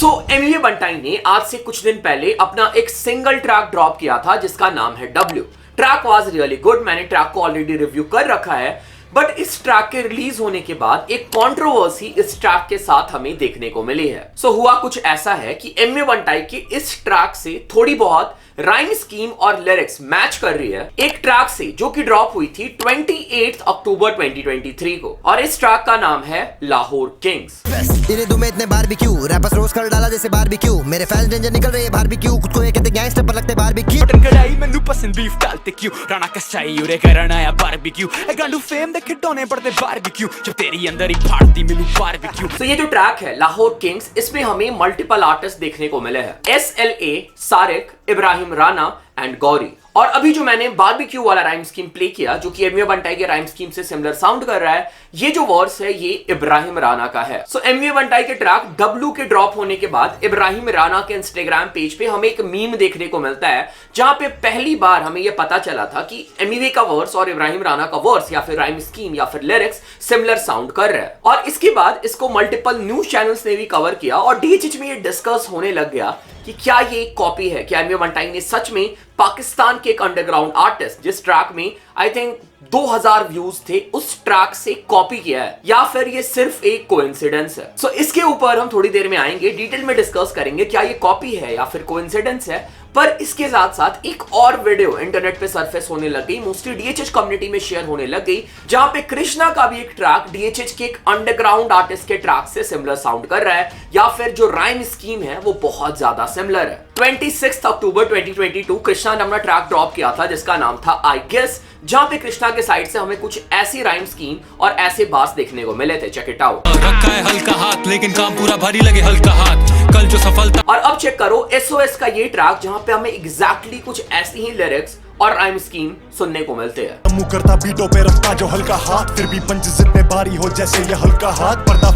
सो MV बंटाई ने आज से कुछ दिन पहले अपना एक सिंगल ट्रैक ड्रॉप किया था जिसका नाम है W। Track was really good, मैंने ट्रैक को ऑलरेडी रिव्यू कर रखा है, बट इस ट्रैक के रिलीज होने के बाद एक कंट्रोवर्सी इस ट्रैक के साथ हमें देखने को मिली है। सो हुआ कुछ ऐसा है कि एमवी बंटाई के इस ट्रैक से थोड़ी बहुत राइम स्कीम और लिरिक्स मैच कर रही है एक ट्रैक से जो कि ड्रॉप हुई थी 28 अक्टूबर 2023 को, और इस ट्रैक का नाम है लाहौर किंग्स। इन्हें दुमे इतने बारबेक्यू रैपर्स रोज कर डाला जैसे बारबेक्यू, मेरे फैंस डेंजर निकल रहे हैं बारबेक्यू, खुद को ये कहते गैंगस्टर पर लगते बारबेक्यू। बटन कढ़ाई मैनू पसंद बीफ डालते क्यों, राणा कसाई उरे करना आया बारबेक्यू, ए गांडू फेम दे खिडौने पड़ते बारबेक्यू, जब तेरी अंदर ही फाड़ती मिलू बारबेक्यू। तो ये जो ट्रैक है लाहौर किंग्स, इसमें हमें मल्टीपल आर्टिस्ट देखने को मिले हैं, SLA, Sarik, Ibrahim Rana and Gauri. और अभी जो मैंने बारबेक्यू वाला राइम स्कीम प्ले किया जो कि एमवी बंटाई के राइम स्कीम से सिमिलर साउंड कर रहा है, ये जो वर्स है ये इब्राहिम राना का है। सो एमवी बंटाई के ट्रैक W के ड्रॉप होने के बाद इब्राहिम राना के इंस्टाग्राम पेज पे हमें एक मीम देखने को मिलता है जहां पे पहली बार हमें यह पता चला था कि एमवी का वर्स और इब्राहिम राना का वर्स या फिर राइम स्कीम या फिर लिरिक्स सिमिलर साउंड कर रहा है। और इसके बाद इसको मल्टीपल न्यूज चैनल्स ने भी कवर किया और DHH में ये डिस्कस होने लग गया कि क्या ये कॉपी है, क्या एमवी बंटाई ने सच में पाकिस्तान के एक अंडरग्राउंड आर्टिस्ट जिस ट्रैक में आई थिंक 2000 व्यूज थे उस ट्रैक से कॉपी किया है, या फिर ये सिर्फ एक कोइंसिडेंस है। सो इसके ऊपर हम थोड़ी देर में आएंगे, डिटेल में डिस्कस करेंगे क्या ये कॉपी है या फिर कोइंसिडेंस है। पर इसके साथ साथ एक और वीडियो इंटरनेट पे सरफेस होने लग गई, मोस्टली DHH कम्युनिटी में शेयर होने लग गई, जहां पे कृष्णा का भी एक ट्रैक DHH के एक अंडरग्राउंड आर्टिस्ट के ट्रैक से सिमिलर साउंड कर रहा है, या फिर जो राइम स्कीम है वो बहुत ज्यादा सिमिलर है। 26 अक्टूबर 2022 कृष्णा ने अपना ट्रैक ड्रॉप किया था जिसका नाम था आई गेस, जहां पे कृष्णा के साइड से हमें कुछ ऐसी राइम स्कीम और ऐसे बास देखने को मिले थे। Check it out. रखा है हल्का हाथ लेकिन काम पूरा भारी लगे हल्का हाथ, कल जो सफलता। और अब चेक करो SOS का ये ट्रैक जहां पे हमें एग्जैक्टली कुछ ऐसी ही लिरिक्स और राइम स्कीम सुनने को मिलते हैं। मुंह करता बीटों पे रखता जो हल्का हाथ, फिर भी पंच जितने भारी हो जैसे ये हल्का हाथ पर्दा।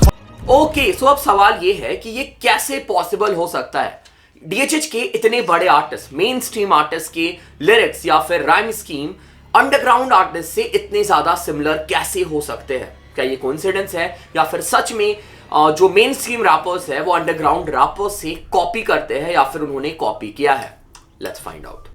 ओके, सो अब सवाल ये है कि ये कैसे पॉसिबल हो सकता है, DHH के इतने बड़े आर्टिस्ट, मेन स्ट्रीम आर्टिस्ट के लिरिक्स या फिर राइम स्कीम अंडरग्राउंड आर्टिस्ट से इतने ज्यादा सिमिलर कैसे हो सकते हैं? क्या ये कोइंसिडेंस है या फिर सच में जो मेन स्ट्रीम रैपर्स है वो अंडरग्राउंड रैपर्स से कॉपी करते हैं या फिर उन्होंने कॉपी किया है? Let's find out.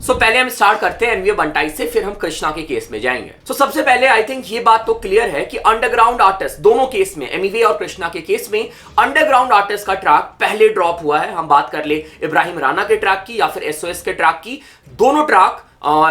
सो पहले हम स्टार्ट करते हैं एमवी बंटाई से, फिर हम कृष्णा के केस में जाएंगे। सो सबसे पहले आई थिंक ये बात तो क्लियर है कि अंडरग्राउंड आर्टिस्ट दोनों केस में, एमवी और कृष्णा के केस में अंडरग्राउंड आर्टिस्ट का ट्रैक पहले ड्रॉप हुआ है। हम बात कर ले इब्राहिम राना के ट्रैक की या फिर SOS के ट्रैक की, दोनों ट्रैक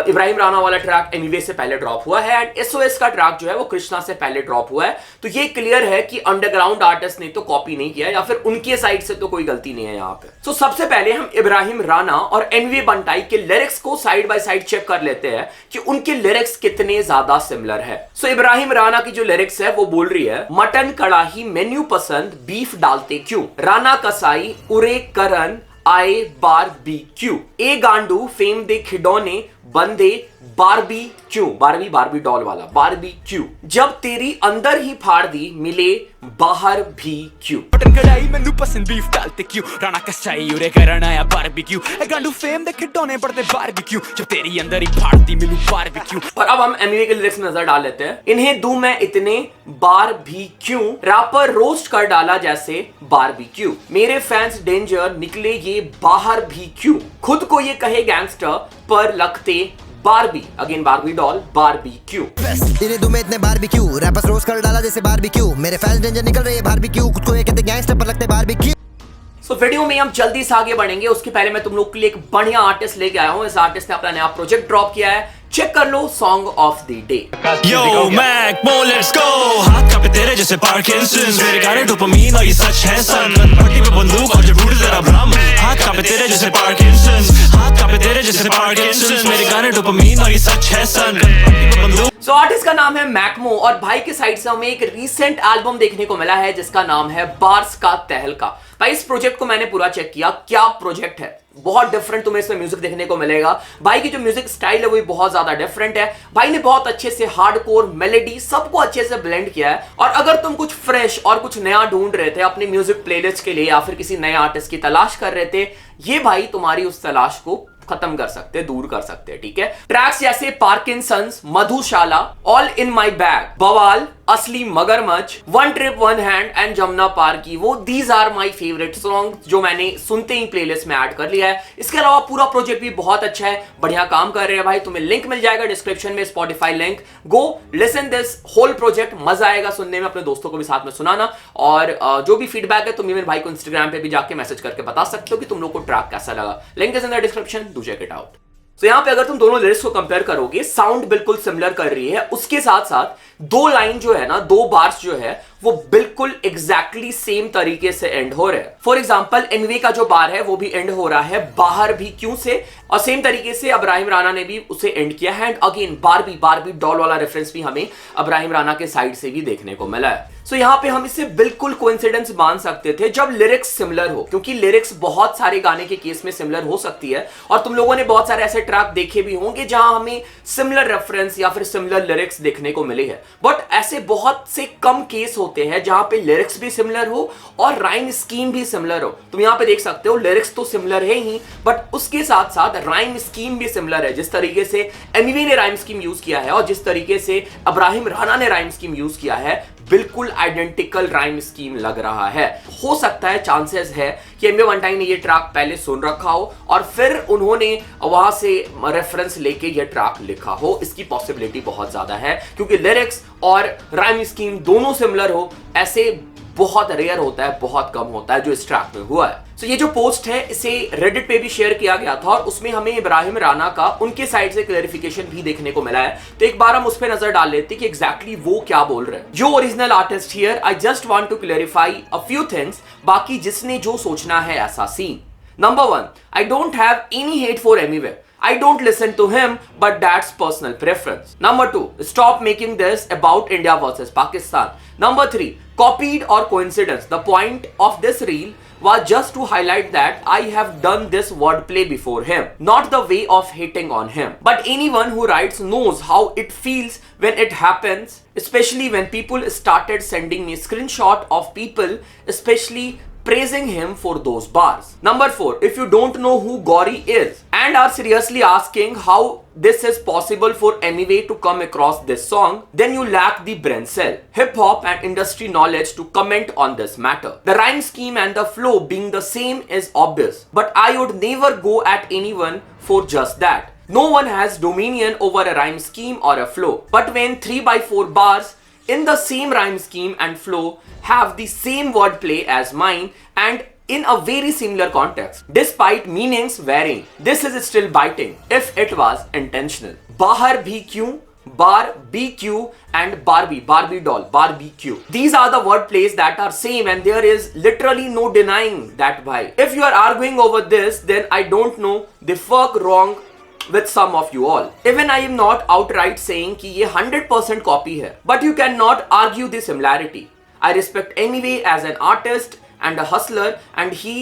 इब्राहिम राना वाला ट्रैक एमवी से पहले ड्रॉप हुआ है एंड SOS का ट्रैक जो है वो कृष्णा से पहले ड्रॉप हुआ है। तो ये क्लियर है कि अंडरग्राउंड आर्टिस्ट ने तो कॉपी नहीं किया या फिर उनके साइड से तो कोई गलती नहीं है यहाँ पे। सो सबसे पहले हम इब्राहिम राना और एमवी बंटाई के लिरिक्स को साइड बाय साइड चेक कर लेते हैं कि उनके लिरिक्स कितने ज्यादा सिमिलर है। सो इब्राहिम राना की जो लिरिक्स है वो बोल रही है, मटन कड़ाही मेन्यू पसंद बीफ डालते क्यों, राना कसाई उरे करन आए बारबेक्यू, ए गांडू फेम दे खिडौने बंदे बारबी क्यों, बारबी डॉल वाला बारबेक्यू, जब तेरी अंदर ही फाड़ दी मिले बाहर भी क्यों। बटन कढ़ाई मैनू पसंद बीफ डालते क्यों, राणा कसाई उरे करना आया बारबेक्यू, ए गांडू फेम दे खिडौने पड़ते बारबेक्यू, जब तेरी अंदर ही फाड़ती मिलू बारबेक्यू। और अब हम एमवी के लिरिक्स में नजर डाल लेते हैं। इन्हें दूं मैं इतने बार भी क्यों, रैपर रोस्ट कर डाला जैसे बारबेक्यू, मेरे फैंस डेंजर निकले ये बाहर भी क्यों, खुद को ये कहे गैंगस्टर पर लगते Barbie, again Barbie doll barbecue. इन्हें दुमे इतने बारबेक्यू रैपर्स रोज कर डाला जैसे बारबेक्यू, मेरे फैंस डेंजर निकल रहे हैं बारबेक्यू, खुद को ये कहते गैंगस्टर पर लगते बारबेक्यू। सो वीडियो में हम जल्दी से आगे बढ़ेंगे, उसके पहले मैं तुम लोग के लिए एक बढ़िया आर्टिस्ट लेके आया हूं। इस आर्टिस्ट ने अपना नया प्रोजेक्ट ड्रॉप किया है, चेक कर लो, song of the day. Yo Mac, Mo, let's go। हाथ कांपे तेरे जैसे पार्किंसंस, मेरे गाने डोपामीन और ये सच है सन, पार्टी पे बंदूक और जब रूट तेरा भ्रम, हाथ कांपे तेरे जैसे पार्किंसंस, हाथ कांपे तेरे जैसे पार्किंसंस, मेरे गाने डोपामीन और ये सच है सन, पार्टी पे बंदूक। सो आर्टिस्ट का नाम है मैकमो और भाई के साइड से हमें एक रीसेंट एल्बम देखने को मिला है जिसका नाम है बार्स का तहलका। भाई इस प्रोजेक्ट को मैंने पूरा चेक किया, क्या प्रोजेक्ट है, बहुत डिफरेंट तुम्हें इसमें म्यूजिक देखने को मिलेगा। भाई की जो म्यूजिक स्टाइल है वो बहुत ज्यादा डिफरेंट है। भाई ने बहुत अच्छे से हार्डकोर मेलोडी सबको अच्छे से ब्लेंड किया है। और अगर तुम कुछ फ्रेश और कुछ नया ढूंढ रहे थे अपने म्यूजिक प्लेलिस्ट के लिए या फिर किसी नए आर्टिस्ट की तलाश कर रहे थे, ये भाई तुम्हारी उस तलाश को खत्म कर सकते, दूर कर सकते हैं। ठीक है, ट्रैक्स जैसे Parkinson's, Madhushala, all in my bag, Bawaal, Asli Magarmach, one trip one hand and Jamuna Paar की वो, these are my favourite song जो मैंने सुनते ही प्लेलिस्ट में ऐड कर लिया है। इसके अलावा पूरा प्रोजेक्ट भी बहुत अच्छा है, बढ़िया काम कर रहे हैं भाई। तुम्हें लिंक मिल जाएगा डिस्क्रिप्शन में, Spotify link. Go listen this whole project, मजा आएगा सुनने में, अपने दोस्तों को भी साथ में सुनाना। और जो भी फीडबैक है तुम मेरे भाई को इंस्टाग्राम पे भी जाके मैसेज करके बता सकते हो कि तुम लोग को ट्रैक कैसा लगा। Link is in the description, do check it out. तो यहां पे अगर तुम दोनों लिरिक्स को कंपेयर करोगे, साउंड बिल्कुल सिमिलर कर रही है। उसके साथ साथ दो लाइन जो है ना, दो बार्स जो है वो बिल्कुल एग्जैक्टली सेम तरीके से एंड हो रहे हैं। फॉर एग्जांपल एमिवे का जो बार है वो भी एंड हो रहा है बाहर भी क्यों से, और सेम तरीके से इब्राहिम राना ने भी उसे एंड किया है। एंड अगेन बारबी डॉल वाला रेफरेंस भी हमें इब्राहिम राना के साइड से भी देखने को मिला है। सो यहां पे हम इसे बिल्कुल कोइंसिडेंस मान सकते थे जब लिरिक्स सिमिलर हो, क्योंकि लिरिक्स बहुत सारे गाने के केस में सिमिलर हो सकती है। और तुम लोगों ने बहुत सारे ऐसे ट्रैक देखे भी होंगे जहां हमें सिमिलर रेफरेंस या फिर सिमिलर लिरिक्स देखने को मिले हैं। बट ऐसे बहुत से कम केस होते हैं जहां पे लिरिक्स भी सिमिलर हो और राइम स्कीम भी सिमिलर हो। तुम यहां पे देख सकते हो लिरिक्स तो सिमिलर है ही, बट उसके साथ साथ राइम स्कीम भी सिमिलर है। जिस तरीके से एमिवे ने राइम स्कीम यूज किया है और जिस तरीके से इब्राहिम राना ने राइम स्कीम यूज किया है, बिल्कुल आइडेंटिकल राइम स्कीम लग रहा है। हो सकता है, चांसेस है कि एमिवे बंटाई ने ये ट्रैक पहले सुन रखा हो और फिर उन्होंने वहां से रेफरेंस लेके ये ट्रैक लिखा हो। इसकी पॉसिबिलिटी बहुत ज्यादा है, क्योंकि लिरिक्स और राइम स्कीम दोनों सिमिलर हो ऐसे बहुत रेयर होता है, बहुत कम होता है, जो इस ट्रैक में हुआ है। So, ये जो पोस्ट है इसे रेडिट पे भी शेयर किया गया था और उसमें हमें इब्राहिम राना का उनके साइड से क्लैरिफिकेशन भी देखने को मिला है। तो एक बार हम उस पर नजर डाल लेते कि एग्जैक्टली वो क्या बोल रहे हैं। जो original artist here, I just want to clarify a few things, बाकी जिसने जो सोचना है ऐसा scene. Number 1, I don't have any hate for Emiway. I don't listen to him, but that's personal preference. Number 2, stop making this about India versus Pakistan. Number 3, copied or coincidence. The point of this reel was just to highlight that I have done this wordplay before him, not the way of hating on him. But anyone who writes knows how it feels when it happens, especially when people started sending me screenshot of people, especially praising him for those bars. Number 4, if you don't know who Gauri is and are seriously asking how this is possible for Emiwe to come across this song, then you lack the brain cell, hip hop and industry knowledge to comment on this matter. The rhyme scheme and the flow being the same is obvious, but I would never go at anyone for just that. No one has dominion over a rhyme scheme or a flow, but when 3x4 bars in the same rhyme scheme and flow have the same wordplay as mine and in a very similar context, despite meanings varying, this is still biting if it was intentional. Bahar bhi kyun, bar BQ and Barbie doll, barbecue. These are the word plays that are same and there is literally no denying that bhai. If you are arguing over this, then I don't know the fuck wrong with some of you all. Even I am not outright saying कि ये 100% copy है, but you cannot argue the similarity. I respect Emiwe as an artist and a hustler, and he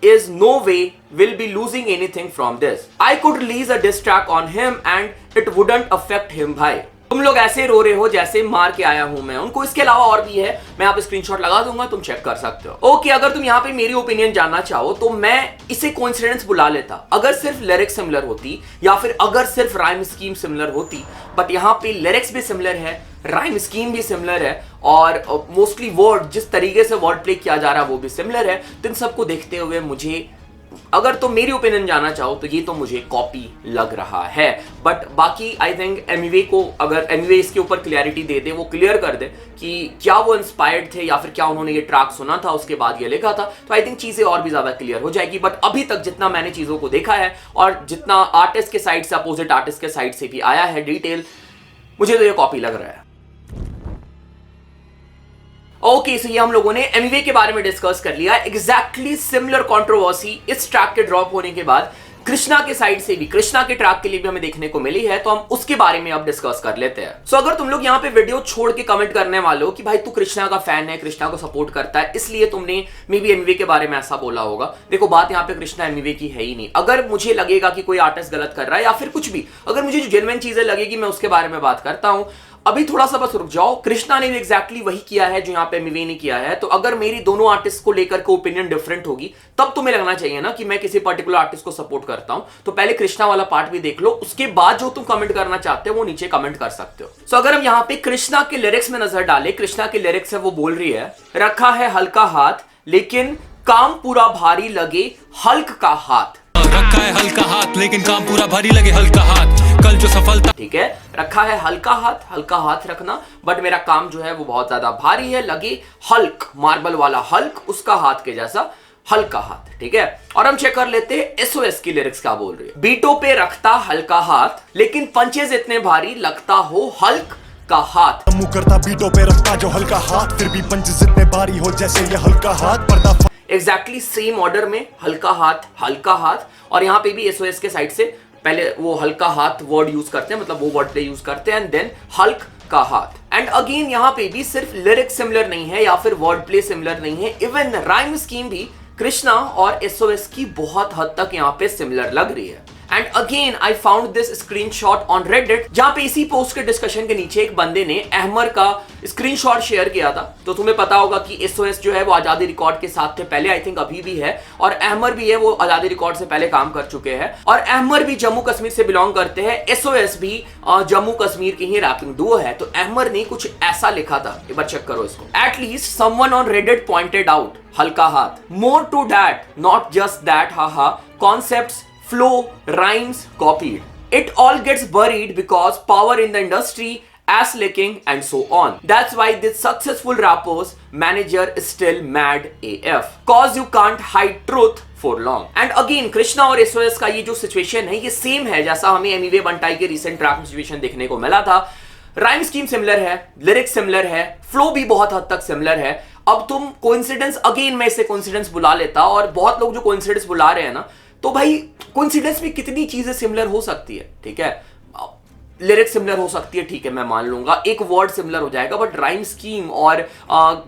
is no way will be losing anything from this. I could release a diss track on him and it wouldn't affect him भाई। तुम लोग ऐसे रो रहे हो जैसे मार के आया हूं मैं उनको। इसके अलावा और भी है, मैं यहाँ पे स्क्रीनशॉट लगा दूंगा, तुम चेक कर सकते हो। ओके, अगर तुम यहाँ पे मेरी ओपिनियन जानना चाहो तो मैं इसे कोइंसिडेंस बुला लेता अगर सिर्फ लिरिक्स सिमिलर होती या फिर अगर सिर्फ राइम स्कीम सिमिलर होती। बट यहाँ पे लिरिक्स भी सिमिलर है, राइम स्कीम भी सिमिलर है और मोस्टली वर्ड जिस तरीके से वर्ड प्ले किया जा रहा है वो भी सिमिलर है। तो इन सबको देखते हुए मुझे, अगर तुम मेरी ओपिनियन जानना चाहो तो ये तो मुझे कॉपी लग रहा है। बट बाकी आई थिंक एमिवे को, अगर एमिवे इसके ऊपर क्लियरिटी दे दे, वो क्लियर कर दे कि क्या वो इंस्पायर्ड थे या फिर क्या उन्होंने ये ट्रैक सुना था उसके बाद ये लिखा था, तो आई थिंक चीजें और भी ज्यादा क्लियर हो जाएगी। बट अभी तक जितना मैंने चीजों को देखा है और जितना आर्टिस्ट के साइड से, अपोजिट आर्टिस्ट के साइड से भी आया है डिटेल, मुझे तो ये कॉपी लग रहा है। ओके, सो ये हम लोगों ने एमिवे के बारे में डिस्कस कर लिया। एग्जैक्टली सिमिलर कंट्रोवर्सी इस ट्रैक के ड्रॉप होने के बाद कृष्णा के साइड से भी, कृष्णा के ट्रैक के लिए भी हमें देखने को मिली है, तो हम उसके बारे में अब डिस्कस कर लेते हैं। सो अगर तुम लोग यहाँ पे वीडियो छोड़ के कमेंट करने वाले हो कि भाई तू कृष्णा का फैन है, कृष्णा को सपोर्ट करता है, इसलिए तुमने मे बी एमिवे के बारे में ऐसा बोला होगा। देखो, बात यहाँ पे कृष्णा एमिवे की है ही नहीं। अगर मुझे लगेगा कि कोई आर्टिस्ट गलत कर रहा है या फिर कुछ भी, अगर मुझे जो जेन्युइन चीजें लगेगी मैं उसके बारे में बात करता हूँ। अभी थोड़ा सा बस रुक जाओ, कृष्णा ने भी एग्जैक्टली वही किया है जो यहाँ पे एमवे ने किया है। तो अगर मेरी दोनों आर्टिस्ट को लेकर के ओपिनियन डिफरेंट होगी तब तुम्हें लगना चाहिए ना कि मैं किसी पर्टिकुलर आर्टिस्ट को सपोर्ट करता हूं। तो पहले कृष्णा वाला पार्ट भी देख लो, उसके बाद जो तुम कमेंट करना चाहते हो वो नीचे कमेंट कर सकते हो। सो अगर हम यहाँ पे कृष्णा के लिरिक्स में नजर डालें, कृष्णा के लिरिक्स है वो बोल रही है, रखा है हल्का हाथ लेकिन काम पूरा भारी लगे हल्क का हाथ। रखा है हल्का हाथ लेकिन काम पूरा भारी लगे हल्का हाथ, कल जो सफलता। ठीक है, रखा है हल्का हाथ रखना, बट मेरा काम जो है वो बहुत ज्यादा भारी है, लगे हल्क, मार्बल वाला हल्क, उसका हाथ के जैसा हल्का हाथ। ठीक है, और हम चेक कर लेते हैं एसओएस की लिरिक्स क्या बोल रही है। बीटों पे रखता हल्का हाथ लेकिन पंचेज इतने भारी लगता हो हल्क का हाथ। मुंह करता बीटों पे रखता जो हल्का हाथ, फिर भी पंच इतने भारी हो जैसे ये हल्का हाथ। पर्दा एग्जैक्टली सेम ऑर्डर में हल्का हाथ, और यहां पे भी एसओएस के साइड से पहले वो हल्का हाथ वर्ड यूज करते हैं, मतलब वो वर्ड प्ले यूज करते हैं, एंड देन हल्क का हाथ। एंड अगेन यहां पे भी सिर्फ लिरिक्स सिमिलर नहीं है या फिर वर्ड प्ले सिमिलर नहीं है, इवन राइम स्कीम भी कृष्णा और एसओएस की बहुत हद तक यहां पे सिमिलर लग रही है। And again I found this screenshot on Reddit, जहां पे इसी पोस्ट के डिस्कशन के नीचे एक बंदे ने अहमर का स्क्रीनशॉट शेयर किया था। तो तुम्हें पता होगा कि एसओएस जो है वो आजादी रिकॉर्ड के साथ थे पहले, आई थिंक अभी भी है, और अहमर भी है वो आजादी रिकॉर्ड से पहले काम कर चुके हैं, और अहमर भी जम्मू कश्मीर से बिलोंग करते हैं, एसओएस भी जम्मू कश्मीर की ही रैपिंग डुओ है। तो अहमर ने कुछ ऐसा लिखा था, एक बार चेक करो इसको। At least someone on Reddit pointed out हल्का हाथ, more to that not just that, haha, concepts, flow, rhymes copied. It all gets buried because power in the industry, ass licking and so on. That's why this successful rapper's manager is still mad AF. Cause you can't hide truth for long. And again Krishna और SOS का ये जो situation है ये same है जैसा हमें एमिवे बंटाई के रिसेंट ट्रैक में सिचुएशन देखने को मिला था। राइम स्कीम सिमिलर है, लिरिक्स सिमिलर है, फ्लो भी बहुत हद तक सिमिलर है। अब तुम कोइंसिडेंस, अगेन मैं इसे कोइंसिडेंस बुला लेता, और बहुत लोग जो कोइंसिडेंस बुला रहे हैं ना, तो भाई कोइंसिडेंस में कितनी चीजें सिमिलर हो सकती है। ठीक है, लिरिक्स सिमिलर हो सकती है, ठीक है मैं मान लूंगा, एक वर्ड सिमिलर हो जाएगा, बट राइम स्कीम और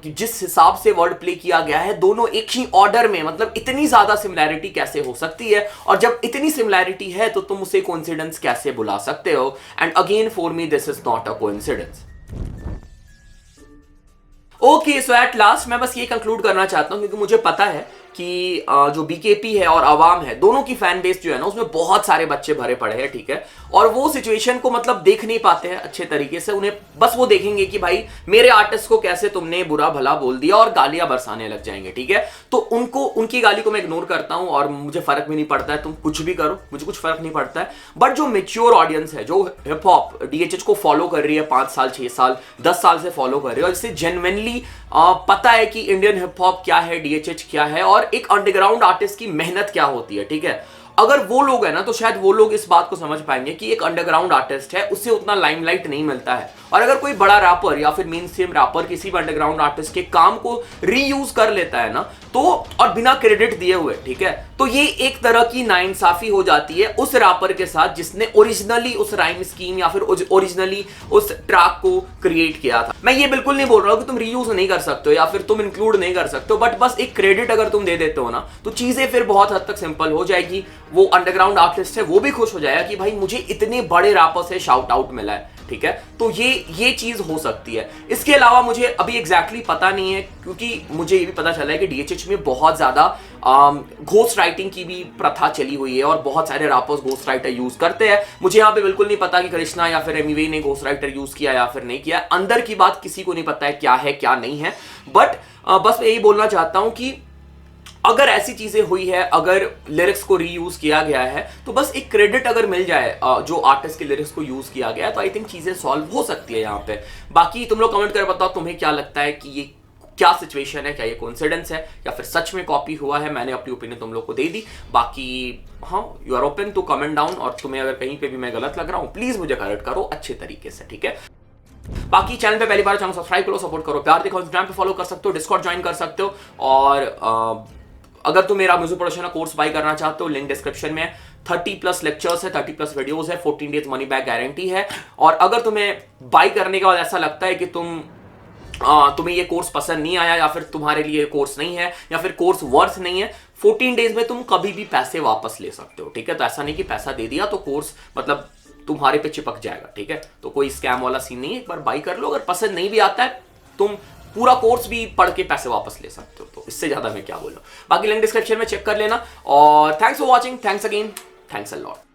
जिस हिसाब से वर्ड प्ले किया गया है दोनों एक ही ऑर्डर में, मतलब इतनी ज्यादा सिमिलैरिटी कैसे हो सकती है, और जब इतनी सिमिलैरिटी है तो तुम उसे कोइंसिडेंस कैसे बुला सकते हो। And again for me this is not a coincidence. Okay, so at last मैं बस ये कंक्लूड करना चाहता हूं, क्योंकि मुझे पता है कि जो बीकेपी है और आवाम है दोनों की फैन बेस जो है ना उसमें बहुत सारे बच्चे भरे पड़े हैं। ठीक है, और वो सिचुएशन को मतलब देख नहीं पाते हैं अच्छे तरीके से, उन्हें बस वो देखेंगे कि भाई मेरे आर्टिस्ट को कैसे तुमने बुरा भला बोल दिया, और गालियां बरसाने लग जाएंगे। ठीक है, तो उनको, उनकी गाली को मैं इग्नोर करता हूं और मुझे फर्क भी नहीं पड़ता है, तुम कुछ भी करो, मुझे कुछ फर्क नहीं पड़ता है। बट जो मेच्योर ऑडियंस है, जो हिप हॉप डीएचएच को फॉलो कर रही है 5 साल 6 साल 10 साल से फॉलो कर रही है, और जिसे जेन्युइनली पता है कि इंडियन हिप हॉप क्या है, डीएचएच क्या है, और एक अंडरग्राउंड आर्टिस्ट की मेहनत क्या होती है। ठीक है, अगर वो लोग है ना तो शायद वो लोग इस बात को समझ पाएंगे कि एक अंडरग्राउंड आर्टिस्ट है, उससे उतना लाइमलाइट नहीं मिलता है। और अगर कोई बड़ा रैपर या फिर मेन स्ट्रीम रैपर किसी भी अंडरग्राउंड आर्टिस्ट के काम को रीयूज कर लेता है ना, तो और बिना क्रेडिट दिए हुए, ठीक है, तो ये एक तरह की नाइंसाफी हो जाती है उस रैपर के साथ जिसने ओरिजिनली उस राइम स्कीम या फिर ओरिजिनली उस ट्रैक को क्रिएट किया था। मैं ये बिल्कुल नहीं बोल रहा हूं कि तुम रीयूज नहीं कर सकते हो या फिर तुम इंक्लूड नहीं कर सकते हो, बट बस एक क्रेडिट अगर तुम दे देते हो ना तो चीजें फिर बहुत हद तक सिंपल हो जाएगी। वो अंडरग्राउंड आर्टिस्ट है वो भी खुश हो जाएगा कि भाई मुझे इतने बड़े रैपर से शाउट आउट मिला है। ठीक है, तो ये चीज हो सकती है। इसके अलावा मुझे अभी एग्जैक्टली पता नहीं है, क्योंकि मुझे ये भी पता चला है कि डीएचएच में बहुत ज्यादा घोस्ट राइटिंग की भी प्रथा चली हुई है और बहुत सारे रैपर्स घोस्ट राइटर यूज करते हैं। मुझे यहाँ पे बिल्कुल नहीं पता कि कृष्णा या फिर एमिवे ने घोस्ट राइटर यूज किया या फिर नहीं किया, अंदर की बात किसी को नहीं पता है क्या नहीं है। बट बस मैं यही बोलना चाहता हूं कि अगर ऐसी चीजें हुई है, अगर लिरिक्स को रीयूज किया गया है, तो बस एक क्रेडिट अगर मिल जाए जो आर्टिस्ट के लिरिक्स को यूज किया गया है, तो आई थिंक चीजें सॉल्व हो सकती है यहाँ पे। बाकी तुम लोग कमेंट कर बताओ तुम्हें क्या लगता है कि ये क्या सिचुएशन है, क्या ये कोइंसिडेंस है या फिर सच में कॉपी हुआ है। मैंने अपनी ओपिनियन तुम लोग को दे दी। बाकी हाँ, you are open to comment down, और तुम्हें अगर कहीं पे भी मैं गलत लग रहा हूं प्लीज मुझे करेक्ट करो अच्छे तरीके से। ठीक है, बाकी चैनल पे पहली बार चैनल सब्सक्राइब करो, सपोर्ट करो, प्यार देखो, इंस्टाग्राम पे फॉलो कर सकते हो, डिस्कॉर्ड ज्वाइन कर सकते हो, और अगर तुम मेरा म्यूजिक प्रोडक्शन का कोर्स बाय करना चाहते हो लिंक डिस्क्रिप्शन में। 30+ लेक्चर्स है, 30+ वीडियोस है, 14 डेज मनी बैक गारंटी है। और अगर तुम्हें बाय करने के बाद ऐसा लगता है कि तुम्हें ये कोर्स पसंद नहीं आया या फिर तुम्हारे लिए कोर्स नहीं है या फिर कोर्स वर्थ नहीं है, 14 डेज में तुम कभी भी पैसे वापस ले सकते हो। ठीक है, तो ऐसा नहीं कि पैसा दे दिया तो कोर्स मतलब तुम्हारे पे चिपक जाएगा, ठीक है। तो कोई स्कैम वाला सीन नहीं है, एक बार बाई कर लो। अगर पसंद नहीं भी आता है तुम पूरा कोर्स भी पढ़ के पैसे वापस ले सकते हो, तो इससे ज्यादा मैं क्या बोलूं। बाकी लिंक डिस्क्रिप्शन में चेक कर लेना। और thanks for watching, thanks again, thanks a lot.